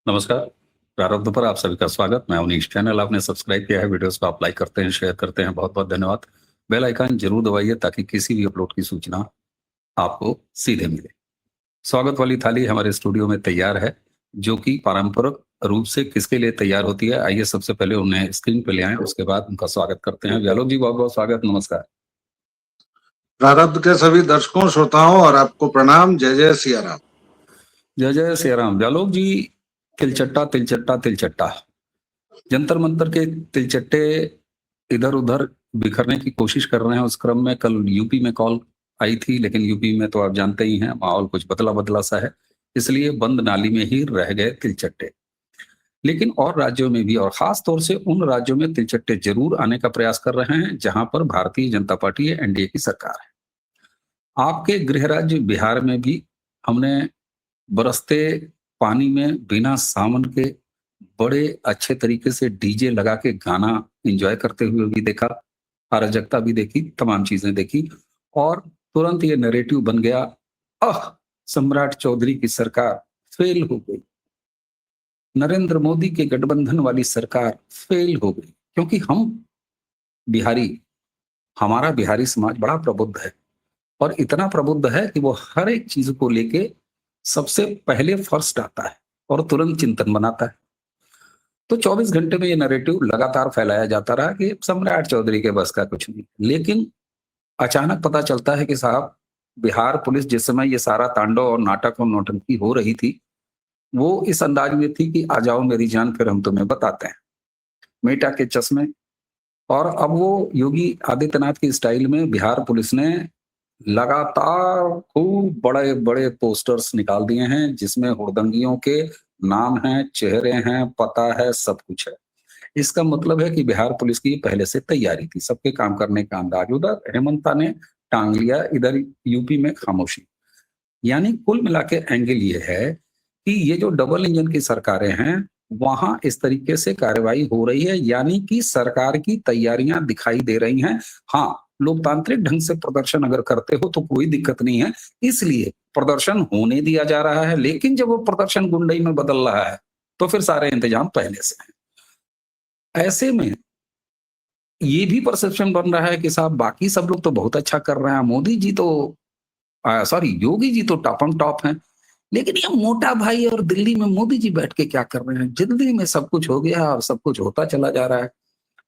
नमस्कार। प्रारब्ध पर आप सभी का स्वागत। मैं उनीश। चैनल आपने सब्सक्राइब किया है, वीडियोस को आप लाइक करते हैं, शेयर करते हैं, बहुत बहुत धन्यवाद। बेल आइकन जरूर दबाइए ताकि किसी भी अपलोड की सूचना आपको सीधे मिले। स्वागत वाली थाली हमारे स्टूडियो में तैयार है, जो कि पारंपरिक रूप से किसके लिए तैयार होती है। आइए सबसे पहले उन्हें स्क्रीन पे ले आए, उसके बाद उनका स्वागत करते हैं। व्यालोक जी, बहुत बहुत स्वागत, नमस्कार। प्रारब्ध के सभी दर्शकों, श्रोताओं और आपको प्रणाम। जय जय सिया राम। जय जय श्री राम। व्यालोक जी, तिलचट्टा तिलचट्टा तिलचट्टा, जंतर मंतर के तिलचट्टे इधर उधर बिखरने की कोशिश कर रहे हैं। उस क्रम में कल यूपी में कॉल आई थी, लेकिन यूपी में तो आप जानते ही हैं, माहौल कुछ बदला बदला सा है, इसलिए बंद नाली में ही रह गए तिलचट्टे। लेकिन और राज्यों में भी, और खास तौर से उन राज्यों में तिलचट्टे जरूर आने का प्रयास कर रहे हैं जहां पर भारतीय जनता पार्टी या एनडीए की सरकार है। आपके गृह राज्य बिहार में भी हमने बरसते पानी में बिना सावन के बड़े अच्छे तरीके से डीजे लगा के गाना एंजॉय करते हुए भी देखा, अराजकता भी देखी, तमाम चीजें देखी। और तुरंत ये नैरेटिव बन गया, अह, सम्राट चौधरी की सरकार फेल हो गई, नरेंद्र मोदी के गठबंधन वाली सरकार फेल हो गई। क्योंकि हम बिहारी, हमारा बिहारी समाज बड़ा प्रबुद्ध है, और इतना प्रबुद्ध है कि वो हर एक चीज को लेके सबसे पहले फर्स्ट आता है और तुरंत चिंतन बनाता है। तो 24 घंटे में ये नैरेटिव लगातार फैलाया जाता रहा कि सम्राट चौधरी के बस का कुछ नहीं। लेकिन अचानक पता चलता है कि साहब, बिहार पुलिस जिस समय ये सारा तांडव और नाटक और नौटंकी हो रही थी, वो इस अंदाज में थी कि आ जाओ मेरी जान, फिर हम तुम्हें बताते हैं, मेटा के चश्मे। और अब वो योगी आदित्यनाथ की स्टाइल में बिहार पुलिस ने लगातार खूब बड़े बड़े पोस्टर्स निकाल दिए हैं, जिसमें हुड़दंगियों के नाम हैं, चेहरे हैं, पता है, सब कुछ है। इसका मतलब है कि बिहार पुलिस की पहले से तैयारी थी, सबके काम करने का अंदाज। उधर हेमंता ने टांग लिया, इधर यूपी में खामोशी। यानी कुल मिला के एंगल ये है कि ये जो डबल इंजन की सरकारें हैं, वहां इस तरीके से कार्रवाई हो रही है, यानी कि सरकार की तैयारियां दिखाई दे रही हैं। हाँ, लोकतांत्रिक ढंग से प्रदर्शन अगर करते हो तो कोई दिक्कत नहीं है, इसलिए प्रदर्शन होने दिया जा रहा है। लेकिन जब वो प्रदर्शन गुंडई में बदल रहा है, तो फिर सारे इंतजाम पहले से हैं। ऐसे में ये भी परसेप्शन बन रहा है कि साहब, बाकी सब लोग तो बहुत अच्छा कर रहे हैं, मोदी जी तो सॉरी, योगी जी तो टॉपम टॉप हैं, लेकिन ये मोटा भाई और दिल्ली में मोदी जी बैठ के क्या कर रहे हैं? जल्दी में सब कुछ हो गया और सब कुछ होता चला जा रहा है।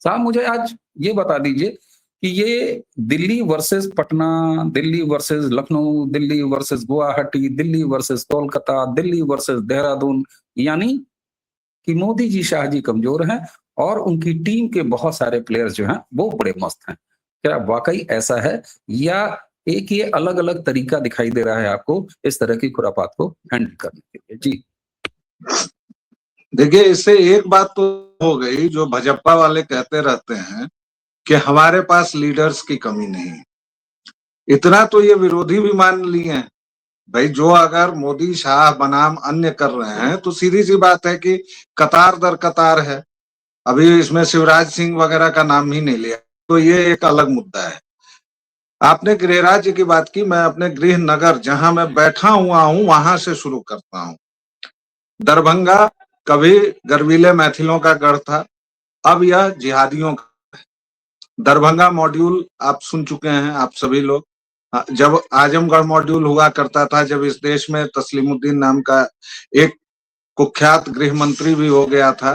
साहब, मुझे आज ये बता दीजिए कि ये Delhi versus Patna, Delhi versus Lucknow, Delhi versus Guwahati, Delhi versus Kolkata, Delhi versus Dehradun, यानी कि मोदी जी, शाह जी कमजोर हैं और उनकी टीम के बहुत सारे प्लेयर्स जो हैं वो बड़े मस्त हैं। क्या वाकई ऐसा है, या एक ये अलग अलग तरीका दिखाई दे रहा है आपको इस तरह की खुरापात को हैंडल करने के लिए? जी। देखिए, इससे एक बात तो हो गई, जो भाजपा वाले कहते रहते हैं कि हमारे पास लीडर्स की कमी नहीं। इतना तो ये विरोधी भी मान लिए हैं भाई। जो अगर मोदी शाह बनाम अन्य कर रहे हैं तो सीधी सी बात है कि कतार दर कतार है। अभी इसमें शिवराज सिंह वगैरह का नाम ही नहीं लिया, तो ये एक अलग मुद्दा है। आपने गृह राज्य की बात की, मैं अपने गृह नगर जहां मैं बैठा हुआ हूं वहां से शुरू करता हूं। दरभंगा कभी गर्वीले मैथिलों का गढ़ था, अब यह जिहादियों का। दरभंगा मॉड्यूल आप सुन चुके हैं, आप सभी लोग। जब आजमगढ़ मॉड्यूल हुआ करता था, जब इस देश में तस्लीमुद्दीन नाम का एक कुख्यात गृह मंत्री भी हो गया था,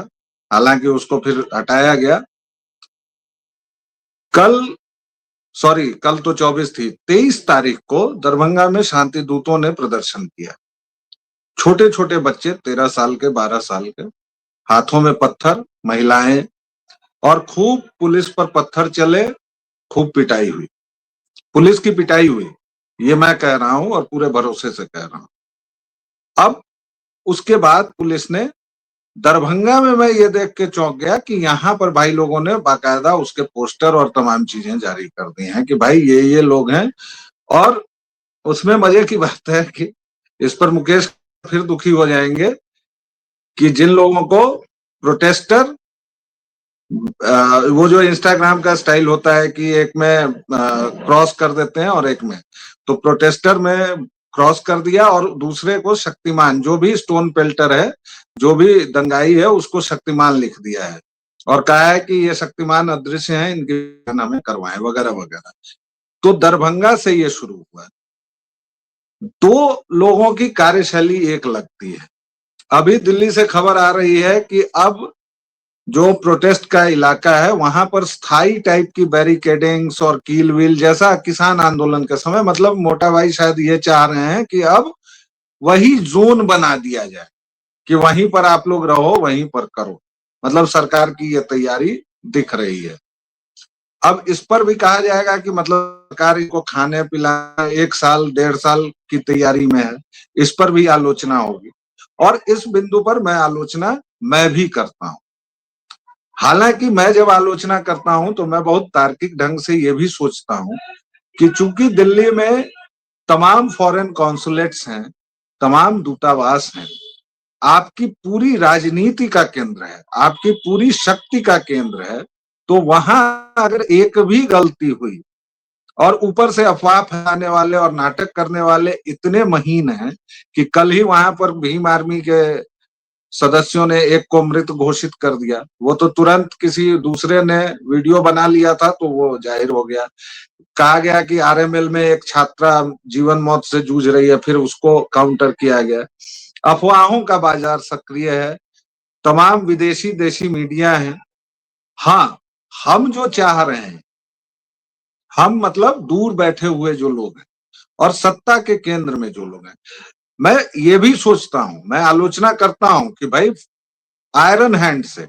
हालांकि उसको फिर हटाया गया। कल तो 24 थी, 23 तारीख को दरभंगा में शांति दूतों ने प्रदर्शन किया। छोटे छोटे बच्चे, 13 साल के, 12 साल के, हाथों में पत्थर, महिलाएं, और खूब पुलिस पर पत्थर चले, खूब पिटाई हुई। पुलिस की पिटाई हुई, ये मैं कह रहा हूं और पूरे भरोसे से कह रहा हूं। अब उसके बाद पुलिस ने दरभंगा में, मैं ये देख के चौंक गया कि यहाँ पर भाई लोगों ने बाकायदा उसके पोस्टर और तमाम चीजें जारी कर दी हैं कि भाई ये लोग हैं। और उसमें मजे की बात है कि इस पर मुकेश फिर दुखी हो जाएंगे कि जिन लोगों को प्रोटेस्टर, वो जो इंस्टाग्राम का स्टाइल होता है कि एक में क्रॉस कर देते हैं और एक में, तो प्रोटेस्टर में क्रॉस कर दिया और दूसरे को शक्तिमान, जो भी स्टोन पेल्टर है, जो भी दंगाई है, उसको शक्तिमान लिख दिया है और कहा है कि ये शक्तिमान अदृश्य हैं, इनके हमें करवाएं वगैरह वगैरह। तो दरभंगा से ये शुरू हुआ। दो लोगों की कार्यशैली एक लगती है। अभी दिल्ली से खबर आ रही है कि अब जो प्रोटेस्ट का इलाका है वहां पर स्थायी टाइप की बैरिकेडिंग्स और कील व्हील, जैसा किसान आंदोलन के समय, मतलब मोटा भाई शायद ये चाह रहे हैं कि अब वही जोन बना दिया जाए कि वहीं पर आप लोग रहो, वहीं पर करो। मतलब सरकार की ये तैयारी दिख रही है। अब इस पर भी कहा जाएगा कि मतलब सरकार इनको खाने पिलाने 1 साल 1.5 साल की तैयारी में है, इस पर भी आलोचना होगी। और इस बिंदु पर मैं भी करता हूं। हालांकि मैं जब आलोचना करता हूं तो मैं बहुत तार्किक ढंग से ये भी सोचता हूं कि चूंकि दिल्ली में तमाम फॉरेन कॉन्सुलेट्स हैं, तमाम दूतावास हैं, आपकी पूरी राजनीति का केंद्र है, आपकी पूरी शक्ति का केंद्र है, तो वहां अगर एक भी गलती हुई, और ऊपर से अफवाह फैलाने वाले और नाटक करने वाले इतने महीन हैं कि कल ही वहां पर भीम आर्मी के सदस्यों ने एक को मृत घोषित कर दिया। वो तो तुरंत किसी दूसरे ने वीडियो बना लिया था तो वो जाहिर हो गया। कहा गया कि आरएमएल में एक छात्रा जीवन मौत से जूझ रही है, फिर उसको काउंटर किया गया। अफवाहों का बाजार सक्रिय है, तमाम विदेशी देशी मीडिया है। हाँ, हम जो चाह रहे हैं, हम मतलब दूर बैठे हुए जो लोग हैं और सत्ता के केंद्र में जो लोग हैं, मैं ये भी सोचता हूं, मैं आलोचना करता हूं कि भाई आयरन हैंड से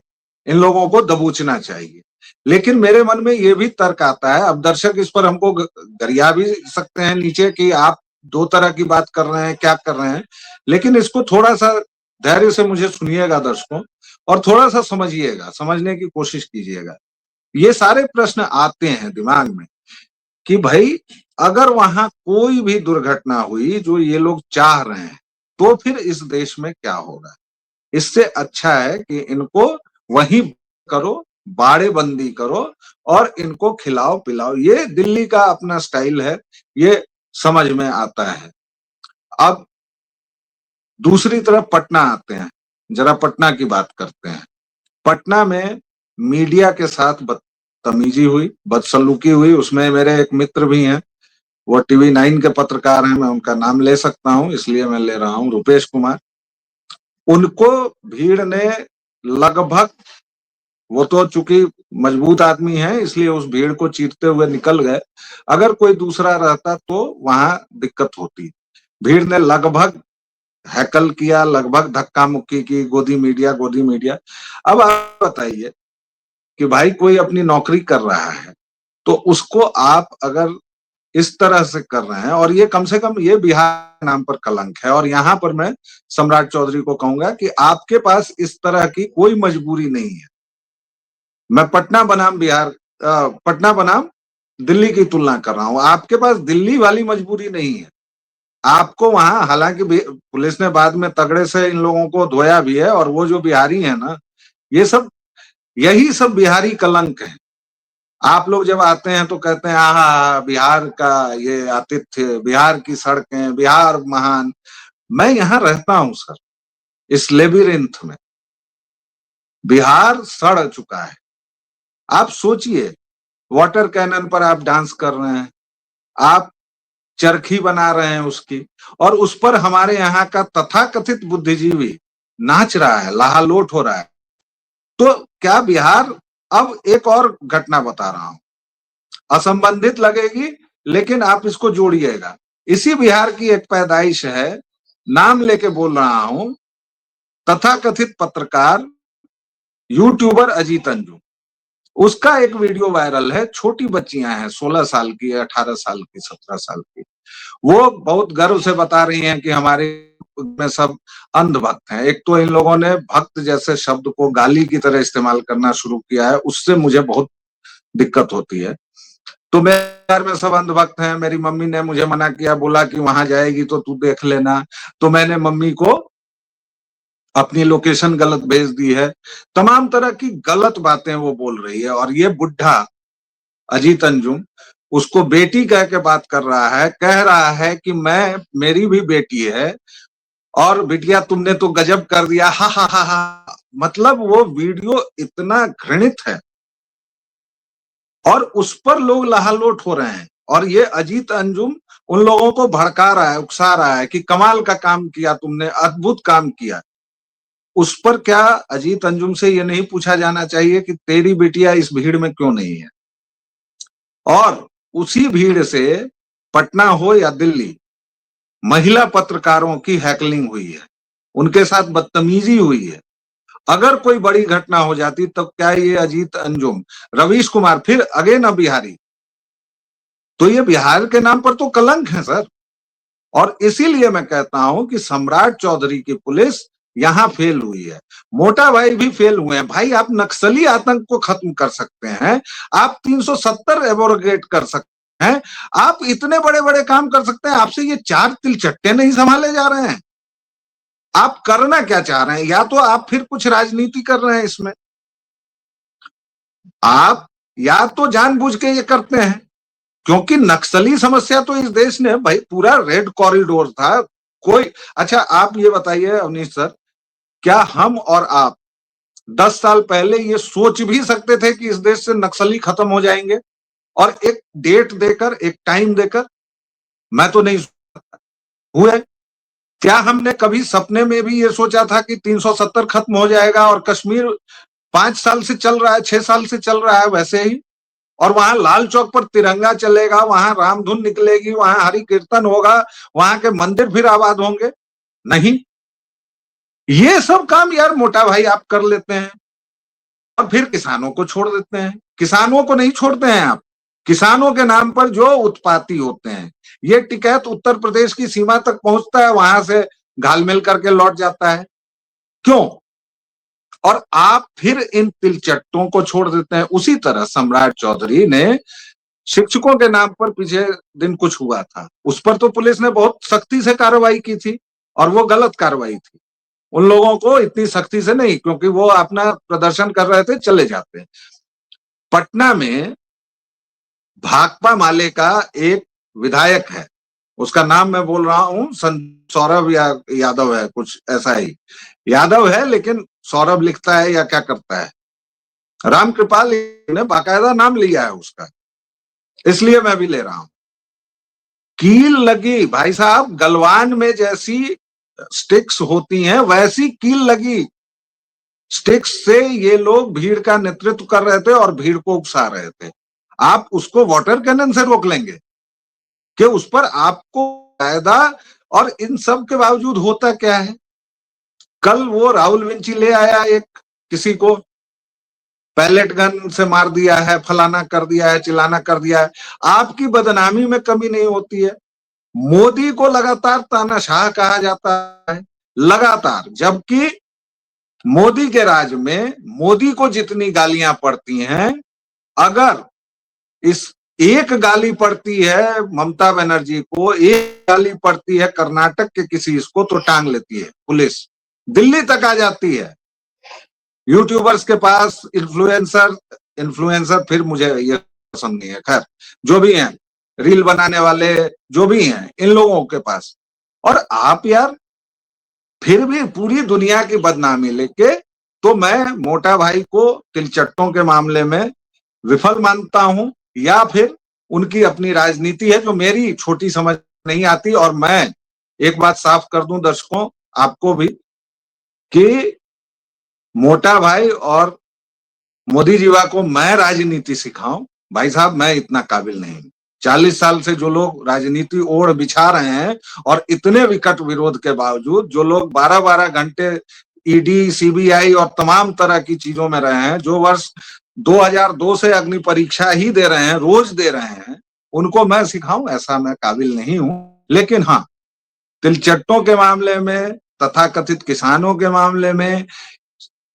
इन लोगों को दबोचना चाहिए। लेकिन मेरे मन में ये भी तर्क आता है, अब दर्शक इस पर हमको गरिया भी सकते हैं नीचे कि आप 2 तरह की बात कर रहे हैं, क्या कर रहे हैं, लेकिन इसको थोड़ा सा धैर्य से मुझे सुनिएगा दर्शकों, और थोड़ा सा समझिएगा, समझने की कोशिश कीजिएगा। ये सारे प्रश्न आते हैं दिमाग में कि भाई अगर वहां कोई भी दुर्घटना हुई जो ये लोग चाह रहे हैं, तो फिर इस देश में क्या होगा। इससे अच्छा है कि इनको वहीं करो, बाड़े बंदी करो और इनको खिलाओ पिलाओ। ये दिल्ली का अपना स्टाइल है, ये समझ में आता है। अब दूसरी तरफ पटना आते हैं, जरा पटना की बात करते हैं। पटना में मीडिया के साथ बदतमीजी हुई, बदसलूकी हुई। उसमें मेरे एक मित्र भी हैं, वो टीवी 9 के पत्रकार हैं, मैं उनका नाम ले सकता हूं इसलिए मैं ले रहा हूं, रुपेश कुमार। उनको भीड़ ने लगभग, वो तो चूंकि मजबूत आदमी है इसलिए उस भीड़ को चीरते हुए निकल गए, अगर कोई दूसरा रहता तो वहां दिक्कत होती। भीड़ ने लगभग हैकल किया, लगभग धक्का मुक्की की, गोदी मीडिया गोदी मीडिया। अब आप बताइए कि भाई कोई अपनी नौकरी कर रहा है तो उसको आप अगर इस तरह से कर रहे हैं, और ये कम से कम ये बिहार नाम पर कलंक है। और यहाँ पर मैं सम्राट चौधरी को कहूंगा कि आपके पास इस तरह की कोई मजबूरी नहीं है। मैं पटना बनाम पटना बनाम दिल्ली की तुलना कर रहा हूं, आपके पास दिल्ली वाली मजबूरी नहीं है। आपको वहां, हालांकि पुलिस ने बाद में तगड़े से इन लोगों को धोया भी है, और वो जो बिहारी है ना, ये सब, यही सब बिहारी कलंक है। आप लोग जब आते हैं तो कहते हैं आहा बिहार का ये आतिथ्य, बिहार की सड़कें, बिहार महान। मैं यहाँ रहता हूं सर, इस लेबिरिंथ में। बिहार सड़ चुका है। आप सोचिए, वाटर कैनन पर आप डांस कर रहे हैं, आप चरखी बना रहे हैं उसकी, और उस पर हमारे यहाँ का तथाकथित बुद्धिजीवी नाच रहा है, लहालोट हो रहा है। तो क्या बिहार, अब एक और घटना बता रहा हूं, असंबंधित लगेगी लेकिन आप इसको जोड़िएगा। इसी बिहार की एक पैदाइश है, नाम लेके बोल रहा हूं, तथाकथित पत्रकार यूट्यूबर अजीत अंजुम। उसका एक वीडियो वायरल है, छोटी बच्चियां हैं, 16 साल की, 18 साल की, 17 साल की। वो बहुत गर्व से बता रही हैं कि हमारे में सब अंधभक्त हैं। एक तो इन लोगों ने भक्त जैसे शब्द को गाली की तरह इस्तेमाल करना शुरू किया है, उससे मुझे बहुत दिक्कत होती है। तो मेरे घर में सब अंधभक्त हैं, मेरी मम्मी ने मुझे मना किया, बोला कि वहां जाएगी तो तू देख लेना, तो मैंने मम्मी को अपनी लोकेशन गलत भेज दी है। तमाम तरह की गलत बातें वो बोल रही है। और ये बुढ़ा अजीत अंजुम, उसको बेटी कह के बात कर रहा है, कह रहा है कि मेरी भी बेटी है और बिटिया तुमने तो गजब कर दिया, हा हा हा हा। मतलब वो वीडियो इतना घृणित है और उस पर लोग लहालोट हो रहे हैं। और ये अजीत अंजुम उन लोगों को भड़का रहा है, उकसा रहा है कि कमाल का काम किया तुमने, अद्भुत काम किया। उस पर क्या अजीत अंजुम से ये नहीं पूछा जाना चाहिए कि तेरी बिटिया इस भीड़ में क्यों नहीं है? और उसी भीड़ से पटना हो या दिल्ली, महिला पत्रकारों की हैकलिंग हुई है, उनके साथ बदतमीजी हुई है। अगर कोई बड़ी घटना हो जाती तो क्या ये अजीत अंजुम, रवीश कुमार, फिर अगेन बिहारी, तो ये बिहार के नाम पर तो कलंक है सर। और इसीलिए मैं कहता हूं कि सम्राट चौधरी की पुलिस यहां फेल हुई है, मोटा भाई भी फेल हुए हैं। भाई आप नक्सली आतंक को खत्म कर सकते हैं, आप 370 एबोरगेट कर सकते हैं, आप इतने बड़े बड़े काम कर सकते हैं, आपसे ये 4 तिलचट्टे नहीं संभाले जा रहे हैं। आप करना क्या चाह रहे हैं? या तो आप फिर कुछ राजनीति कर रहे हैं इसमें, आप या तो जानबूझ के ये करते हैं, क्योंकि नक्सली समस्या तो इस देश ने भाई पूरा रेड कॉरिडोर था। कोई, अच्छा आप ये बताइए अवनीश सर, क्या हम और आप 10 साल पहले ये सोच भी सकते थे कि इस देश से नक्सली खत्म हो जाएंगे? और एक डेट देकर, एक टाइम देकर, मैं तो नहीं हुए। क्या हमने कभी सपने में भी ये सोचा था कि 370 खत्म हो जाएगा और कश्मीर 5 साल से चल रहा है, 6 साल से चल रहा है वैसे ही, और वहां लाल चौक पर तिरंगा चलेगा, वहां रामधुन निकलेगी, वहां हरि कीर्तन होगा, वहां के मंदिर फिर आबाद होंगे? नहीं, ये सब काम यार मोटा भाई आप कर लेते हैं और फिर किसानों को छोड़ देते हैं। किसानों को नहीं छोड़ते हैं आप, किसानों के नाम पर जो उत्पाती होते हैं, ये टिकैत उत्तर प्रदेश की सीमा तक पहुंचता है, वहां से घालमेल करके लौट जाता है। क्यों? और आप फिर इन तिलचट्टों को छोड़ देते हैं। उसी तरह सम्राट चौधरी ने शिक्षकों के नाम पर पीछे दिन कुछ हुआ था, उस पर तो पुलिस ने बहुत सख्ती से कार्रवाई की थी और वो गलत कार्रवाई थी। उन लोगों को इतनी सख्ती से नहीं, क्योंकि वो अपना प्रदर्शन कर रहे थे, चले जाते। पटना में भाकपा माले का एक विधायक है, उसका नाम मैं बोल रहा हूं, सौरभ यादव है, कुछ ऐसा ही यादव है, लेकिन सौरभ लिखता है या क्या करता है, रामकृपाल ने बाकायदा नाम लिया है उसका, इसलिए मैं भी ले रहा हूं। कील लगी भाई साहब, गलवान में जैसी स्टिक्स होती हैं वैसी कील लगी। स्टिक्स से ये लोग भीड़ का नेतृत्व कर रहे थे और भीड़ को उकसा रहे थे। आप उसको वाटर कैनन से रोक लेंगे कि उस पर आपको कायदा? और इन सब के बावजूद होता क्या है? कल वो राहुल विंची ले आया एक किसी को, पैलेट गन से मार दिया है, फलाना कर दिया है, चिल्लाना कर दिया है। आपकी बदनामी में कमी नहीं होती है। मोदी को लगातार तानाशाह कहा जाता है, लगातार, जबकि मोदी के राज में मोदी को जितनी गालियां पड़ती हैं, अगर इस एक गाली पड़ती है ममता बनर्जी को, एक गाली पड़ती है कर्नाटक के किसी इसको, तो टांग लेती है पुलिस, दिल्ली तक आ जाती है। यूट्यूबर्स के पास, इन्फ्लुएंसर फिर मुझे ये पसंद नहीं है, खैर जो भी हैं, रील बनाने वाले जो भी हैं, इन लोगों के पास, और आप यार फिर भी पूरी दुनिया की बदनामी लेके। तो मैं मोटा भाई को तिलचट्टों के मामले में विफल मानता हूं, या फिर उनकी अपनी राजनीति है जो मेरी छोटी समझ नहीं आती। और मैं एक बात साफ कर दूं दर्शकों, आपको भी, कि मोटा भाई और मोदी जीवा को मैं राजनीति सिखाऊं, भाई साहब मैं इतना काबिल नहीं। 40 साल से जो लोग राजनीति ओढ़ बिछा रहे हैं और इतने विकट विरोध के बावजूद जो लोग 12-12 घंटे ईडी, सीबीआई और तमाम तरह की चीजों में रहे हैं, जो वर्ष 2002 से अग्नि परीक्षा ही दे रहे हैं, रोज दे रहे हैं, उनको मैं सिखाऊं, ऐसा मैं काबिल नहीं हूं। लेकिन हाँ, तिलचट्टों के मामले में, तथाकथित किसानों के मामले में,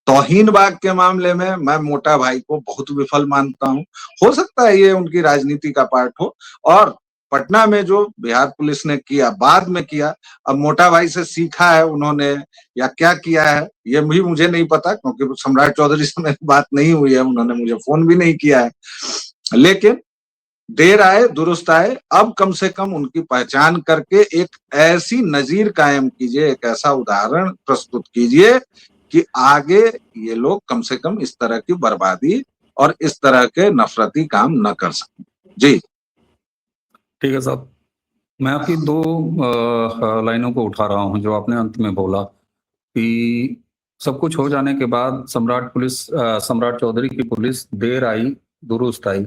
तौहीन बाग के मामले में मैं मोटा भाई को बहुत विफल मानता हूं। हो सकता है ये उनकी राजनीति का पार्ट हो, और पटना में जो बिहार पुलिस ने किया, बाद में किया, अब मोटा भाई से सीखा है उन्होंने या क्या किया है ये भी मुझे नहीं पता, क्योंकि सम्राट चौधरी से मेरी बात नहीं हुई है, उन्होंने मुझे फोन भी नहीं किया है। लेकिन देर आए दुरुस्त आए, अब कम से कम उनकी पहचान करके एक ऐसी नजीर कायम कीजिए, एक ऐसा उदाहरण प्रस्तुत कीजिए कि आगे ये लोग कम से कम इस तरह की बर्बादी और इस तरह के नफरती काम न कर सकें। जी ठीक है साहब, मैं आपकी दो लाइनों को उठा रहा हूं जो आपने अंत में बोला कि सब कुछ हो जाने के बाद सम्राट चौधरी की पुलिस देर आई दुरुस्त आई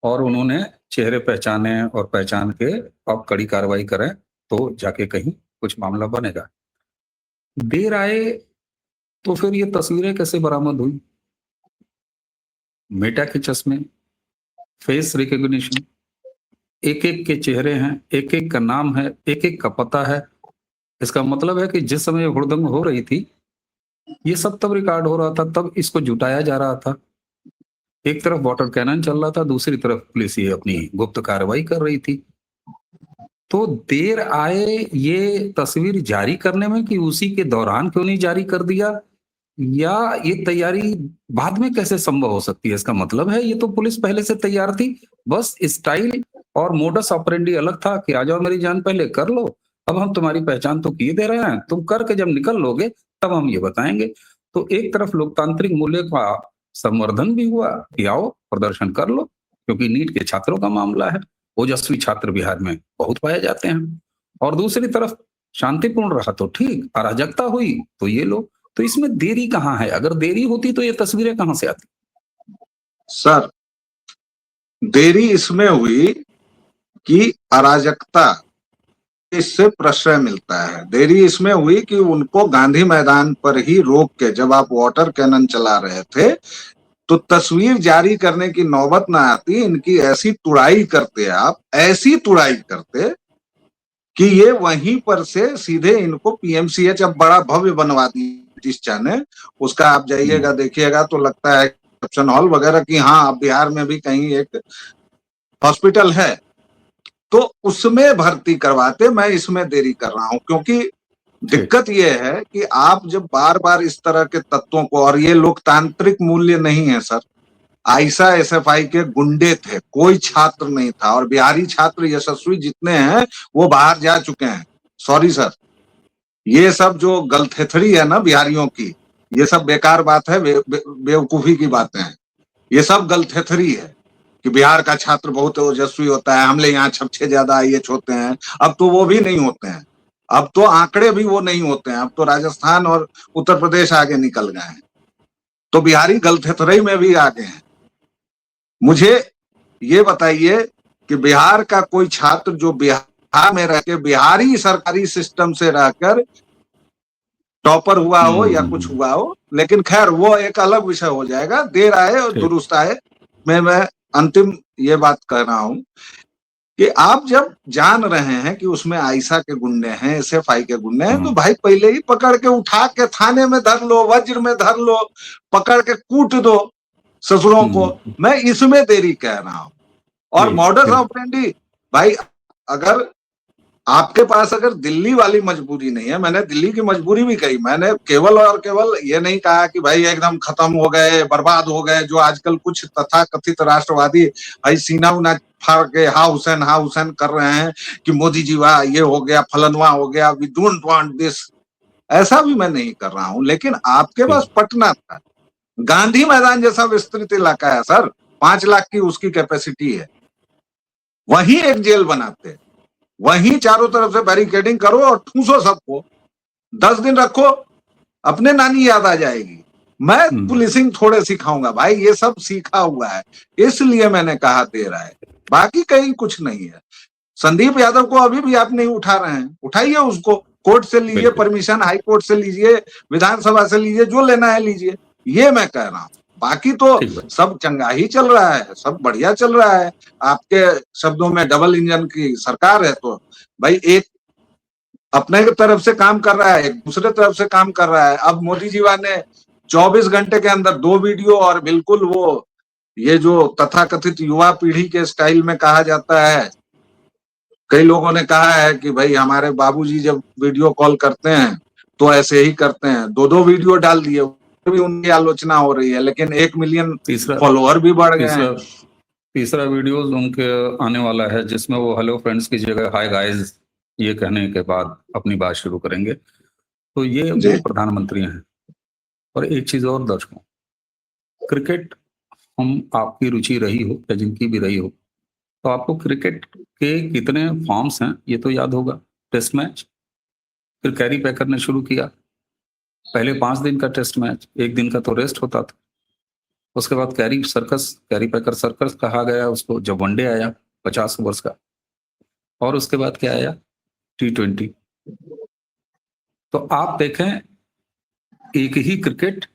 और उन्होंने चेहरे पहचाने और पहचान के अब कड़ी कार्रवाई करें तो जाके कहीं कुछ मामला बनेगा। देर आए तो फिर ये तस्वीरें कैसे बरामद हुई? मेटा के चश्मे, फेस रिकॉग्निशन, एक एक के चेहरे हैं, एक एक का नाम है, एक एक का पता है। इसका मतलब है कि जिस समय हुड़दंग हो रही थी ये सब तब रिकॉर्ड हो रहा था, तब इसको जुटाया जा रहा था। एक तरफ वाटर कैनन चल रहा था, दूसरी तरफ पुलिस ये अपनी गुप्त कार्रवाई कर रही थी। तो देर आए ये तस्वीर जारी करने में कि उसी के दौरान क्यों नहीं जारी कर दिया, या ये तैयारी बाद में कैसे संभव हो सकती है? इसका मतलब है ये तो पुलिस पहले से तैयार थी, बस स्टाइल और मोडस ऑपरेंडी अलग था कि आ जाओ मेरी जान पहले कर लो, अब हम तुम्हारी पहचान तो किए दे रहे हैं, तुम करके जब निकल लोगे तब हम ये बताएंगे। तो एक तरफ लोकतांत्रिक मूल्य का संवर्धन भी हुआ कि आओ प्रदर्शन कर लो, क्योंकि नीट के छात्रों का मामला है, ओजस्वी छात्र बिहार में बहुत पाए जाते हैं। और दूसरी तरफ शांतिपूर्ण रहा तो ठीक, अराजकता हुई तो ये लोग, तो इसमें देरी कहाँ है? अगर देरी होती तो ये तस्वीरें कहाँ से आती? सर, देरी इसमें हुई कि अराजकता इससे प्रश्रय मिलता है। देरी इसमें हुई कि उनको गांधी मैदान पर ही रोक के जब आप वाटर कैनन चला रहे थे तो तस्वीर जारी करने की नौबत ना आती, इनकी ऐसी तुड़ाई करते, आप ऐसी तुड़ाई करते कि ये वहीं पर से सीधे इनको पीएमसीएच अब बड़ा भव्य बनवा दी ने, उसका आप जाइएगा देखिएगा तो लगता है रिसेप्शन हॉल वगैरह की, हाँ अब बिहार में भी कहीं एक हॉस्पिटल है, तो उसमें भर्ती करवाते। मैं इसमें देरी कर रहा हूं क्योंकि दिक्कत यह है कि आप जब बार बार इस तरह के तत्वों को, और ये लोकतांत्रिक मूल्य नहीं है सर, आईसा एसएफआई के गुंडे थे, कोई छात्र नहीं था, और बिहारी छात्र यशस्वी जितने हैं वो बाहर जा चुके हैं। सॉरी सर, ये सब जो गलथेथड़ी है ना बिहारियों की, ये सब बेकार बात है, बेवकूफी की बातें हैं। ये सब गलथेथड़ी है कि बिहार का छात्र बहुत ओजस्वी होता है, हमले यहाँ 6 ज्यादा आईएएस होते हैं। अब तो वो भी नहीं होते हैं, अब तो आंकड़े भी वो नहीं होते हैं, अब तो राजस्थान और उत्तर प्रदेश आगे निकल गए हैं, तो बिहारी गलथेथड़ी में भी आगे हैं। मुझे ये बताइए कि बिहार का कोई छात्र जो बिहार में रह के बिहारी सरकारी सिस्टम से रहकर टॉपर हुआ हो या कुछ हुआ हो, लेकिन खैर वो एक अलग विषय हो जाएगा। देर आए और दुरुस्त आए मैं अंतिम ये बात कह रहा हूं कि आप जब जान रहे हैं कि उसमें आईसा के गुंडे हैं, एसएफआई के गुंडे हैं, तो भाई पहले ही पकड़ के उठा के थाने में धर लो, वज्र में धर लो, पकड़ के कूट दो ससुरों को। मैं इसमें देरी कह रहा हूं। और मॉडस ऑपरेंडी, भाई अगर आपके पास अगर दिल्ली वाली मजबूरी नहीं है, मैंने दिल्ली की मजबूरी भी कही, मैंने केवल और केवल ये नहीं कहा कि भाई एकदम खत्म हो गए, बर्बाद हो गए, जो आजकल कुछ तथाकथित राष्ट्रवादी भाई सीना उना फाड़ के हा हुसैन कर रहे हैं कि मोदी जी वाह ये हो गया, फलनवा हो गया, वी डोंट वांट दिस, ऐसा भी मैं नहीं कर रहा हूं। लेकिन आपके पास पटना था, गांधी मैदान जैसा विस्तृत इलाका है सर, 5 लाख की उसकी कैपेसिटी है, वहीं एक जेल बनाते, वहीं चारों तरफ से बैरिकेडिंग करो और ठूसो सबको, 10 दिन रखो, अपने नानी याद आ जाएगी। मैं पुलिसिंग थोड़े सिखाऊंगा भाई, ये सब सीखा हुआ है, इसलिए मैंने कहा दे रहा है, बाकी कहीं कुछ नहीं है। संदीप यादव को अभी भी आप नहीं उठा रहे हैं, उठाइए उसको, कोर्ट से लीजिए परमिशन, हाई कोर्ट से लीजिए, विधानसभा से लीजिए, जो लेना है लीजिए, ये मैं कह रहा हूं। बाकी तो सब चंगा ही चल रहा है, सब बढ़िया चल रहा है। आपके शब्दों में डबल इंजन की सरकार है, तो भाई एक अपने तरफ से काम कर रहा है, एक दूसरे तरफ से काम कर रहा है। अब मोदी जी ने 24 घंटे के अंदर 2 वीडियो, और बिल्कुल वो ये जो तथाकथित युवा पीढ़ी के स्टाइल में कहा जाता है, कई लोगों ने कहा है कि भाई हमारे बाबूजी जब वीडियो कॉल करते हैं तो ऐसे ही करते हैं, 2 वीडियो डाल दिए, भी उनकी आलोचना हो रही है, लेकिन 1 मिलियन फॉलोअर भी बढ़ गए हैं। तीसरा वीडियो उनके आने वाला है जिसमें वो हेलो फ्रेंड्स की जगह हाय गाइस ये कहने के बाद अपनी बात शुरू करेंगे। तो ये जी। वो प्रधानमंत्री हैं। और एक चीज और दर्शकों, क्रिकेट हम आपकी रुचि रही हो या जिनकी भी रही हो, तो आपको क्रिकेट के कितने फॉर्म्स हैं ये तो याद होगा। टेस्ट मैच, फिर कैरी पैकर ने शुरू किया, पहले 5 दिन का टेस्ट मैच, 1 दिन का तो रेस्ट होता था। उसके बाद कैरी पैकर सर्कस कहा गया उसको जब वनडे आया 50 ओवर्स का, और उसके बाद क्या आया, T20। तो आप देखें, एक ही क्रिकेट,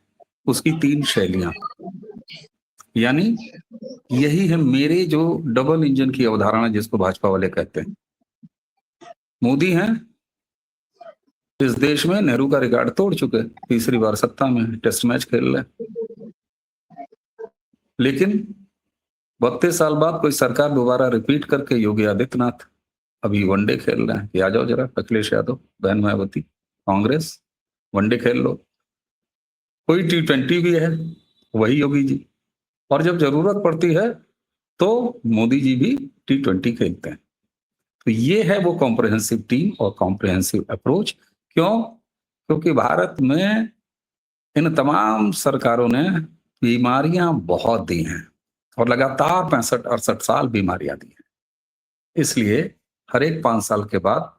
उसकी 3 शैलियां, यानी यही है मेरे जो डबल इंजन की अवधारणा जिसको भाजपा वाले कहते हैं। मोदी हैं इस देश में नेहरू का रिकॉर्ड तोड़ चुके, तीसरी बार सत्ता में, टेस्ट मैच खेल रहे, लेकिन 32 साल बाद कोई सरकार दोबारा रिपीट करके योगी आदित्यनाथ अभी वनडे खेल रहे हैं कि आ जाओ जरा अखिलेश यादव, बहन मायावती, कांग्रेस, वनडे खेल लो। कोई T20 भी है, वही योगी जी, और जब जरूरत पड़ती है तो मोदी जी भी T20 खेलते हैं। तो ये है वो कॉम्प्रिहेंसिव टीम और कॉम्प्रिहेंसिव अप्रोच। क्यों? क्योंकि भारत में इन तमाम सरकारों ने बीमारियां बहुत दी हैं और लगातार 65-68 साल बीमारियां दी हैं, इसलिए हर एक 5 साल के बाद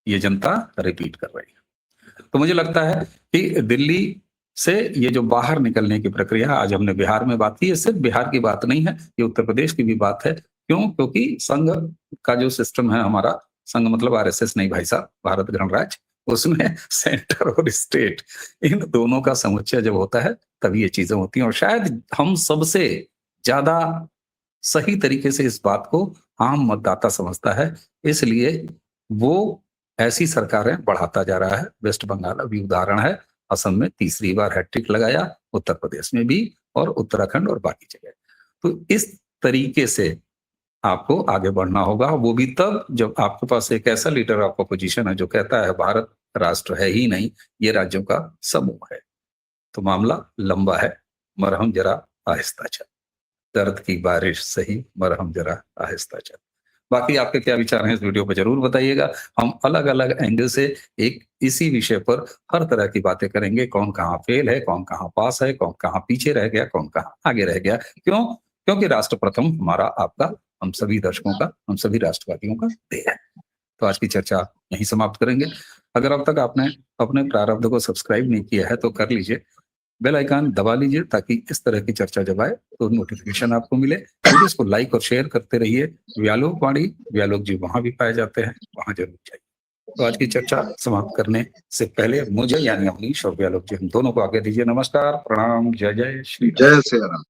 ये जनता रिपीट कर रही है। तो मुझे लगता है कि दिल्ली से ये जो बाहर निकलने की प्रक्रिया, आज हमने बिहार में बात की, ये सिर्फ बिहार की बात नहीं है, ये उत्तर प्रदेश की भी बात है। क्यों? क्योंकि संघ का जो सिस्टम है हमारा, संघ मतलब आरएसएस नहीं भाई साहब, भारत गणराज्य, उसमें सेंटर और स्टेट इन दोनों का समुच्चय जब होता है तभी ये चीजें होती हैं। और शायद हम सबसे ज्यादा सही तरीके से इस बात को आम मतदाता समझता है, इसलिए वो ऐसी सरकारें बढ़ाता जा रहा है। वेस्ट बंगाल अभी उदाहरण है, असम में तीसरी बार हैट्रिक लगाया, उत्तर प्रदेश में भी, और उत्तराखंड और बाकी जगह। तो इस तरीके से आपको आगे बढ़ना होगा, वो भी तब जब आपके पास एक ऐसा लीडर ऑफ अपोजिशन है जो कहता है भारत राष्ट्र है ही नहीं, ये राज्यों का समूह है। तो मामला लंबा है, मरहम जरा आहिस्ता चल, दर्द की बारिश सही, मरहम जरा आहिस्ता चल। बाकी आपके क्या विचार हैं इस वीडियो पर जरूर बताइएगा। हम अलग अलग एंगल से एक इसी विषय पर हर तरह की बातें करेंगे, कौन कहाँ फेल है, कौन कहाँ पास है, कौन कहाँ पीछे रह गया, कौन कहाँ आगे रह गया। क्यों? क्योंकि राष्ट्र प्रथम हमारा, आपका, हम सभी दर्शकों का, हम सभी राष्ट्रवादियों का ध्येय है। तो आज की चर्चा यहीं समाप्त करेंगे। अगर अब तक आपने अपने प्रारब्ध को सब्सक्राइब नहीं किया है तो कर लीजिए, बेल आइकन दबा लीजिए ताकि इस तरह की चर्चा जब आए तो नोटिफिकेशन आपको मिले। वीडियोस को लाइक और शेयर करते रहिए। व्यालोक वाणी, व्यालोक जी वहां भी पाए जाते हैं, वहां जरूर जाइए। तो आज की चर्चा समाप्त करने से पहले मुझे यानी अमनीश और व्यालोक जी, हम दोनों को आगे दीजिए। नमस्कार, प्रणाम, जय जय श्री राम। जय श्री राम।